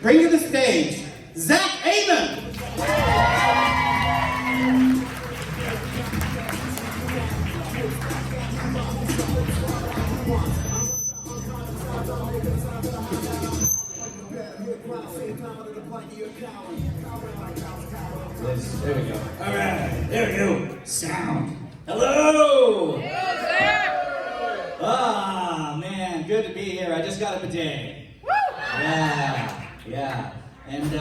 Bring to the stage, Amon. There we go. All right, there we go. Sound. Hello. Ah, man, good to be here. I just got a bidet. Yeah. And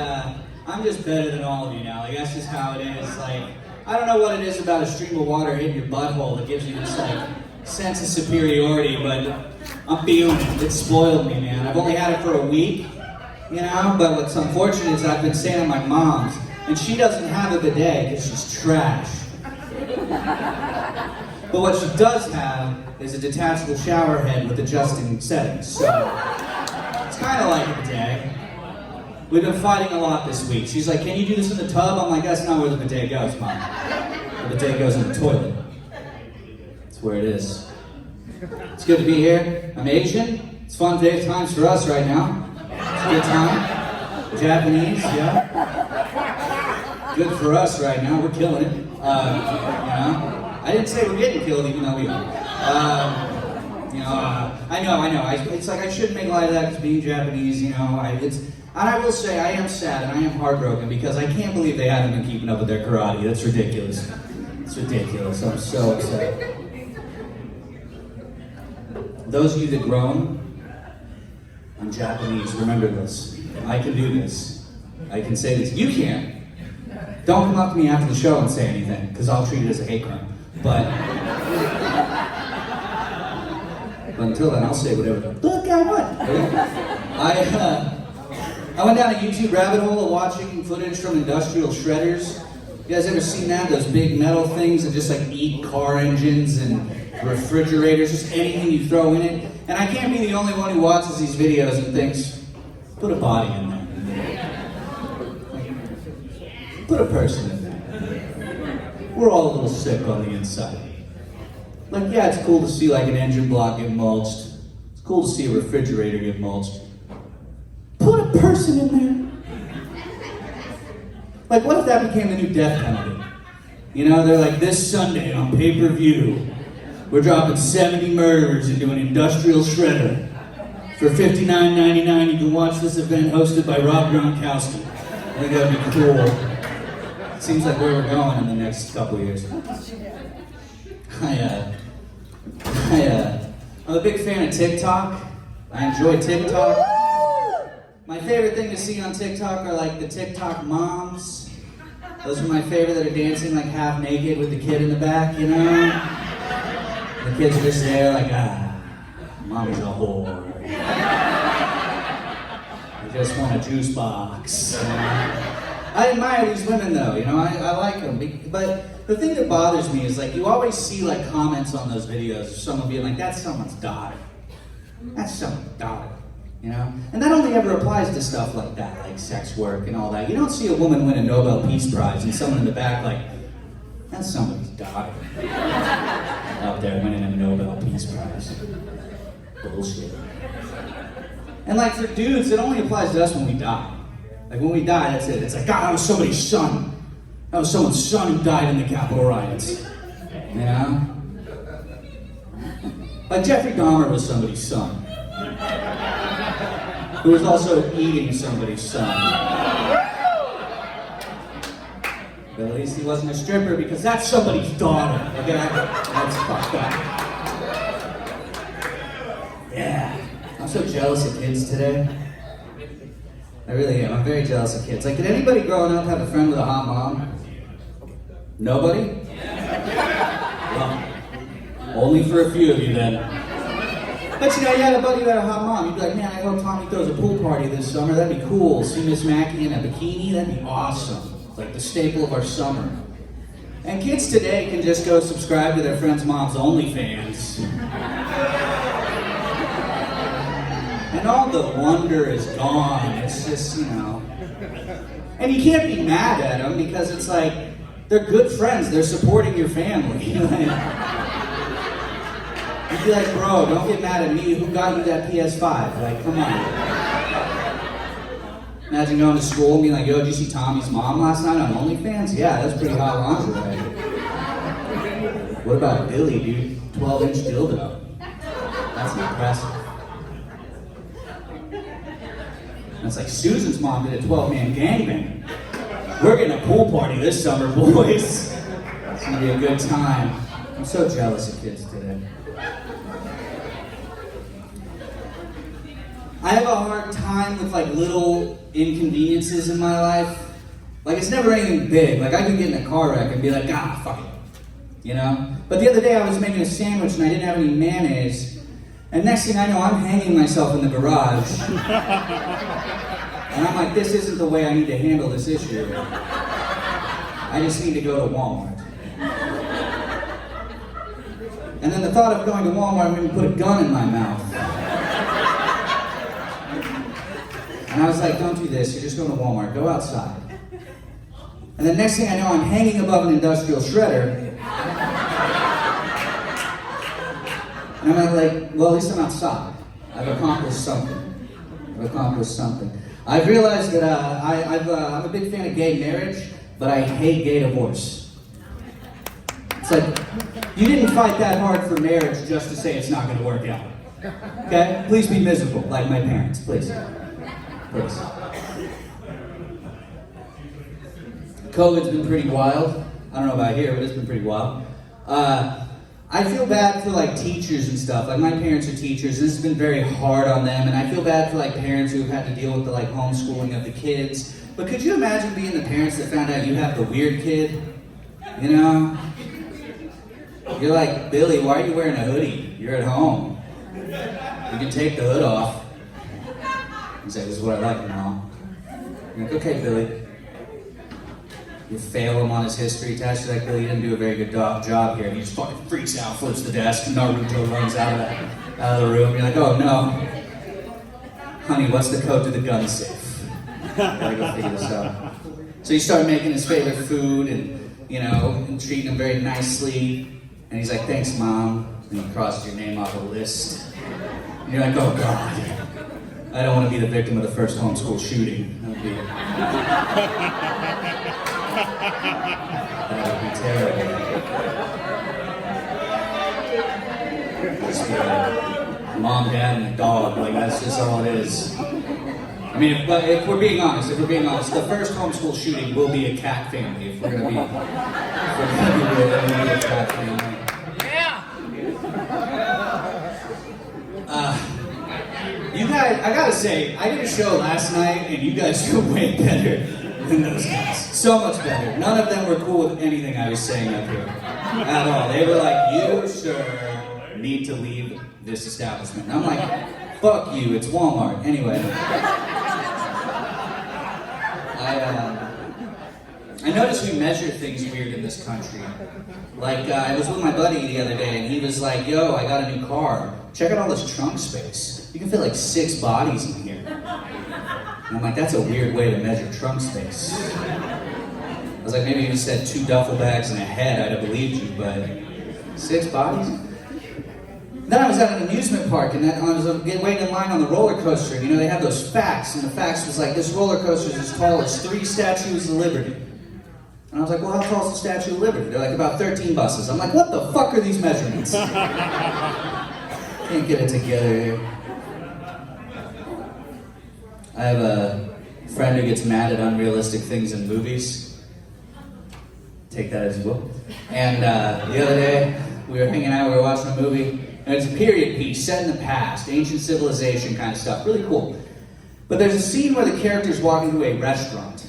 I'm just better than all of you now. Like, that's just how it is. Like, I don't know what it is about a stream of water hitting your butthole that gives you this, like, sense of superiority, but I'm feeling it. It spoiled me, man. I've only had it for a week, you know, but what's unfortunate is I've been staying at my mom's, and she doesn't have a bidet because she's trash. But what she does have is a detachable shower head with adjusting settings, so it's kind of like a bidet. We've been fighting a lot this week. She's like, can you do this in the tub? I'm like, that's not where the bidet goes, Mom. The bidet goes in the toilet. That's where it is. It's good to be here. I'm Asian. It's fun times for us right now. It's a good time. Japanese, yeah. Good for us right now. We're killing it. You know. I didn't say we're getting killed, even though we are. You know. I know. It's like I shouldn't make light of that because being Japanese, you know. And I will say I am sad and I am heartbroken because I can't believe they haven't been keeping up with their karate. That's ridiculous. It's ridiculous. I'm so upset. Those of you that groan, I'm Japanese. Remember this. I can do this. I can say this. You can't. Don't come up to me after the show and say anything, because I'll treat it as a hate crime. But until then, I'll say whatever the fuck I want. I went down a YouTube rabbit hole of watching footage from industrial shredders. You guys ever seen that? Those big metal things that just like eat car engines and refrigerators, just anything you throw in it. And I can't be the only one who watches these videos and thinks, put a body in there. Put a person in there. We're all a little sick on the inside. Like, yeah, it's cool to see like an engine block get mulched. It's cool to see a refrigerator get mulched. Put a person in there. Like, what if that became the new death penalty? You know, they're like, this Sunday on pay-per-view, we're dropping 70 murderers into an industrial shredder. For $59.99, you can watch this event hosted by Rob Gronkowski. I think that'd be cool. Seems like where we're going in the next couple of years. I'm a big fan of TikTok. I enjoy TikTok. My favorite thing to see on TikTok are like the TikTok moms. Those are my favorite that are dancing like half naked with the kid in the back, you know? The kids are just there like, mommy's a whore. I just want a juice box. You know? I admire these women though, you know, I like them. But the thing that bothers me is like, you always see like comments on those videos of someone being like, that's someone's daughter. That's someone's daughter, you know? And that only ever applies to stuff like that, like sex work and all that. You don't see a woman win a Nobel Peace Prize and someone in the back like, that's somebody's daughter. Out there winning a Nobel Peace Prize. Bullshit. And like for dudes, it only applies to us when we die. Like when we die, that's it. It's like, God, that was somebody's son. That was someone's son who died in the Capitol riots. You know? Like Jeffrey Dahmer was somebody's son. Who was also eating somebody's son. But at least he wasn't a stripper because that's somebody's daughter. Okay? That's fucked up. Yeah. I'm so jealous of kids today. I really am. I'm very jealous of kids. Like, did anybody growing up have a friend with a hot mom? Nobody? Well, only for a few of you then. But you know, you had a buddy who had a hot mom. You'd be like, man, I hope Tommy throws a pool party this summer. That'd be cool. See Miss Mackey in a bikini? That'd be awesome. It's like the staple of our summer. And kids today can just go subscribe to their friend's mom's OnlyFans. And all the wonder is gone. It's just, you know. And you can't be mad at them because it's like, they're good friends. They're supporting your family. You'd be like, bro, don't get mad at me. Who got you that PS5? Like, come on. Imagine going to school and being like, yo, did you see Tommy's mom last night on OnlyFans? Yeah, that's pretty hot lingerie. What about Billy, dude? 12-inch dildo. That's impressive. That's like Susan's mom did a 12-man gangbang. We're getting a pool party this summer, boys. It's gonna be a good time. I'm so jealous of kids today. I have a hard time with like little inconveniences in my life. Like it's never anything big. Like I could get in a car wreck and be like, ah, fuck it. You know? But the other day I was making a sandwich and I didn't have any mayonnaise. And next thing I know, I'm hanging myself in the garage. And I'm like, this isn't the way I need to handle this issue. I just need to go to Walmart. And then the thought of going to Walmart made me put a gun in my mouth. And I was like, don't do this, you're just going to Walmart, go outside. And then next thing I know, I'm hanging above an industrial shredder. And I'm like, well, at least I'm outside. I've accomplished something. I've realized that I'm a big fan of gay marriage, but I hate gay divorce. It's like, you didn't fight that hard for marriage just to say it's not going to work out. Okay? Please be miserable, like my parents, please. Please. COVID's been pretty wild. I don't know about here, but it's been pretty wild. I feel bad for like teachers and stuff. Like my parents are teachers, and this has been very hard on them. And I feel bad for like parents who've had to deal with the like homeschooling of the kids. But could you imagine being the parents that found out you have the weird kid? You know? You're like, Billy, why are you wearing a hoodie? You're at home. You can take the hood off. He's like, this is what I like, Mom. You're like, okay, Billy. You fail him on his history test. You're like, Billy, you didn't do a very good job here. And he just fucking freaks out, flips the desk, and Naruto runs out of the room. You're like, oh no. Honey, what's the code to the gun safe? Gotta go figure this out. So you start making his favorite food and, you know, and treating him very nicely. And he's like, thanks, Mom. And he crosses your name off a list. And you're like, oh God. I don't want to be the victim of the first homeschool shooting. That would be terrible. Just be like, Mom, Dad, and a dog. Like, that's just all it is. I mean, if we're being honest, the first homeschool shooting will be a cat family. If we're gonna be a cat family. You guys, I gotta say, I did a show last night, and you guys were way better than those guys. So much better. None of them were cool with anything I was saying up here. At all. They were like, you, sir, need to leave this establishment. And I'm like, fuck you, it's Walmart. Anyway. I noticed we measure things weird in this country. Like, I was with my buddy the other day, and he was like, yo, I got a new car. Check out all this trunk space. You can fit like 6 bodies in here. And I'm like, that's a weird way to measure trunk space. I was like, maybe you said 2 duffel bags and a head, I'd have believed you, but 6 bodies? Then I was at an amusement park, and I was waiting in line on the roller coaster, and you know, they have those facts, and the facts was like, this roller coaster is as tall as 3 statues of Liberty. And I was like, well, how tall is the Statue of Liberty? They're like, about 13 buses. I'm like, what the fuck are these measurements? Can't get it together here. I have a friend who gets mad at unrealistic things in movies. Take that as you will. And the other day, we were hanging out, we were watching a movie, and it's a period piece set in the past, ancient civilization kind of stuff, really cool. But there's a scene where the character's walking to a restaurant,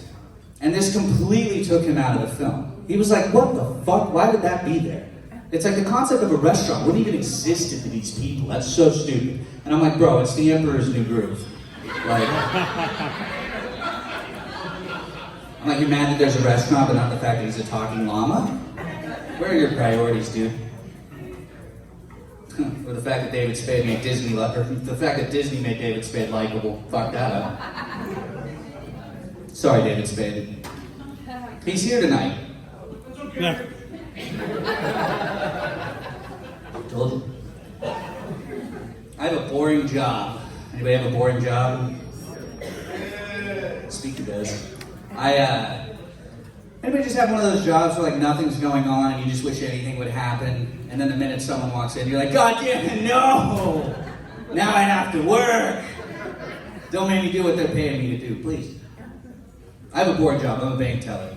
and this completely took him out of the film. He was like, what the fuck? Why would that be there? It's like the concept of a restaurant wouldn't even exist to these people. That's so stupid. And I'm like, bro, it's the Emperor's New Groove. Like, I'm like, you're mad that there's a restaurant, but not the fact that he's a talking llama? Where are your priorities, dude? Or the fact that David Spade made Disney, or the fact that Disney made David Spade likable. Fuck that up. Sorry, David Spade. He's here tonight. Yeah. Told you. I have a boring job. Anybody have a boring job? Speaking of those, anybody just have one of those jobs where like nothing's going on and you just wish anything would happen, and then the minute someone walks in, you're like, God damn it, no! Now I have to work! Don't make me do what they're paying me to do, please. I have a board job, I'm a bank teller.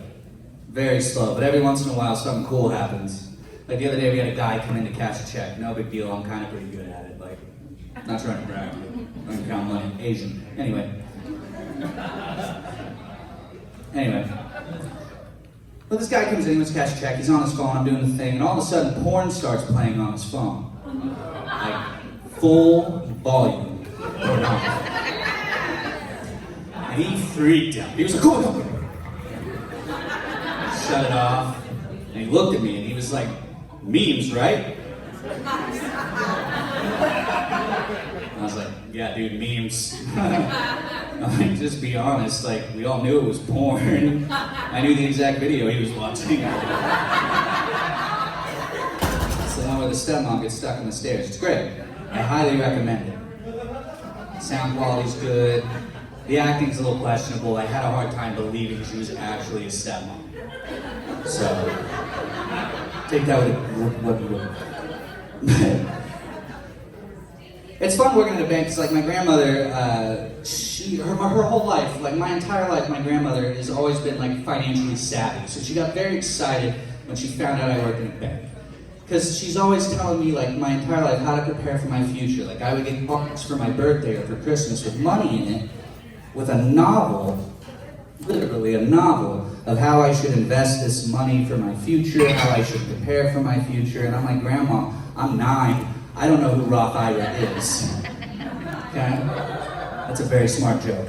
Very slow, but every once in a while something cool happens. Like the other day we had a guy come in to cash a check. No big deal, I'm kind of pretty good at it. Like, not trying to brag, I can count money. Asian. Anyway. Well, this guy comes in, he wants to cash a check, he's on his phone, I'm doing the thing, and all of a sudden porn starts playing on his phone. Like, full volume. And he freaked out. He was like, oh, shut it off. And he looked at me and he was like, memes, right? I was like, yeah, dude, memes. I'm like, just be honest, like, we all knew it was porn. I knew the exact video he was watching. It's the one where the stepmom gets stuck in the stairs. It's great. I highly recommend it. Sound quality's good. The acting's a little questionable. I had a hard time believing she was actually a stepmom. So, take that with what you will. It's fun working at a bank because, like, my grandmother, her whole life, like my entire life, my grandmother has always been like financially savvy. So she got very excited when she found out I worked in a bank. Because she's always telling me, like, my entire life how to prepare for my future. Like, I would get cards for my birthday or for Christmas with money in it, with a novel, literally a novel, of how I should invest this money for my future, how I should prepare for my future. And I'm like, Grandma, I'm 9. I don't know who Roth IRA is. Okay? That's a very smart joke.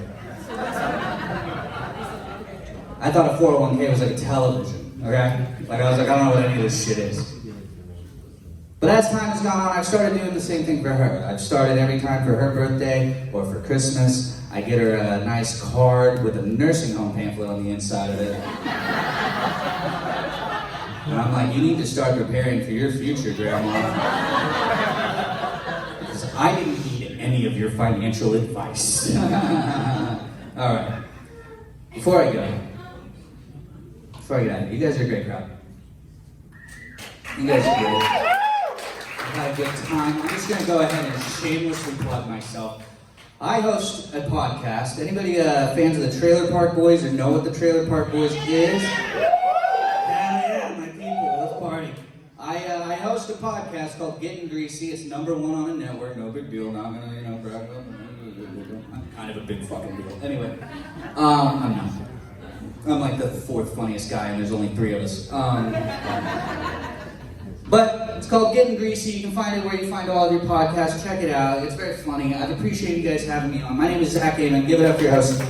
I thought a 401k was like a television, okay? Like, I was like, I don't know what any of this shit is. But as time has gone on, I've started doing the same thing for her. I've started every time for her birthday or for Christmas, I get her a nice card with a nursing home pamphlet on the inside of it. And I'm like, you need to start preparing for your future, Grandma. Because I didn't need any of your financial advice. All right. Before I get out of here, you guys are a great crowd. You guys are great. I've had a good time. I'm just going to go ahead and shamelessly plug myself. I host a podcast. Anybody fans of the Trailer Park Boys or know what the Trailer Park Boys is? Yeah, my people, let's party. I host a podcast called Getting Greasy. It's #1 on the network. No big deal. Not gonna, brag about it. I'm kind of a big fucking deal. Anyway, I'm not. I'm like the 4th funniest guy, and there's only 3 of us. But it's called Getting Greasy. You can find it where you find all of your podcasts. Check it out. It's very funny. I'd appreciate you guys having me on. My name is Zach Amon. Give it up for your host.